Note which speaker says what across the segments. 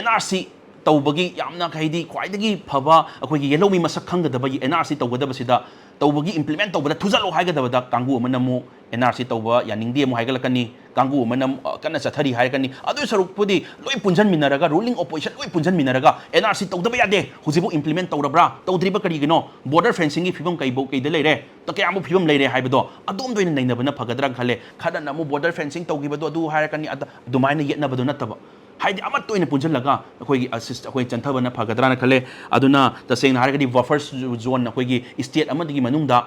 Speaker 1: NRC तौबगी यामना कहिदी ख्वाइदगी फबा अखोगी येलोमी मसक खंगदबा NRC तौगदबसिदा तौबगी implement तौबदा थुजलो हाइगदबदा Kangu अमनमु NRC तौबा यानिंगदी अमु हाइगलकनी कांगू अमनम कन्ना चथरी हाइगनी अदु सरुकपुदी लोइ पुंजन मिनरगा रूलिंग ऑपोजिशन लोइ पुंजन मिनरगा NRC तौदबा यादे हुजिबु इम्प्लीमेंट तौरब्रा तौद्रिबा करिगिनो बॉर्डर फेंसिंग की फिबम कइबो कइदे लेरे तो कयामु फिबम लेरे हाइबदो अदोम दोइन नैनबना फगदरा खले खदन अमु बॉर्डर फेंसिंग तौगिबदो अदु हाइरकनी अदुमाइना येतनबदो नतबा हाइदि अमत तोइन पुंजलगा अखोई असिस्ट अखोई चंथबना फगदराना खले अदुना तसेंग हारगदी बफर जोन अखोई स्टेट अमदगी मनुंगदा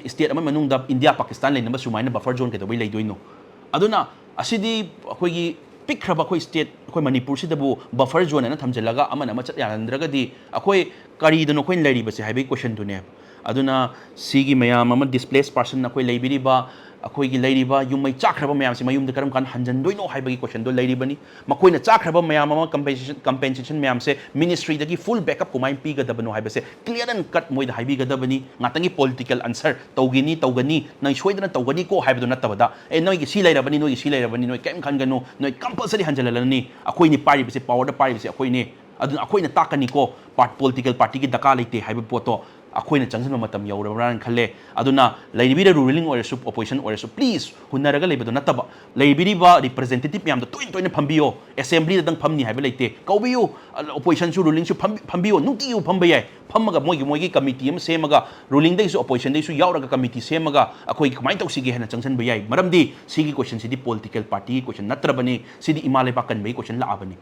Speaker 1: स्टेट अमन मनुंगदा इंडिया पाकिस्तान लेनबा सुमाइना बफर जोन केदबई लेदोइनो अदुना असिदी अखोई पिखरबा अखोई स्टेट अखोई मणिपुर सिदबु बफर जोन अना थमजलगा अमन अमा चत यानद्रगदी अखोई करीदनो अखोई लेरिबसे हाइबे क्वेश्चन दुने अदुना सिगी मयाम अमा डिस्प्लेस पर्सन अखोई लेबिरिबा अखोई लेरिबा युमै चाखरबा मयाम से मयुम करम कान हंजनदोइनो हाइबगी क्वेश्चन दो लेरिबनी मखोइना चाखरबा मयाम अमा कंपेंसेशन मयाम से मिनिस्ट्री दगी फुल बैकअप कुमाइन पीगदबनो हाइबसे क्लियर एंड कट मोइदा हाइबीगदबनी ngatangi political answer तौगनी नै सोइदना तौगनी को हाइबदो नतबदा ए नोइगी सी लेरबनी नोइ केम खनगनो नोइ कंपल्सरी हंजललनी अखोइनि पारिबसे पावर द पारिबसे अखोइनि अदुना अखोइना ताकनी को पॉलिटिकल पार्टी की दका लेते हाइबे पोतो अखोइना चंगजन मतम यौरबरान खले अदुना लेबिरे रूलिंग ओरसु ओपोजिशन ओरसु प्लीज हुन्नरगा लेबदो नतबा लेबिरिबा रिप्रेजेंटेटिव याम तोइन तोइन फंबियो असेंबली दंग फमनी हाइबे लेते कौबियो ओपोजिशन सु रूलिंग सु फंबियो नुतियु फंबे याय फमगा मोगी कमिटी एम सेमगा रूलिंग दैसु ओपोजिशन दैसु यावरगा कमिटी सेमगा अखोइ कमाइ तौसिगे हेना चंगसन बे याय मरमदी सिगी क्वेश्चन सिदी पॉलिटिकल पार्टी क्वेश्चन नत्रबनी सिदी इमाले पाकन बे क्वेश्चन लाबनी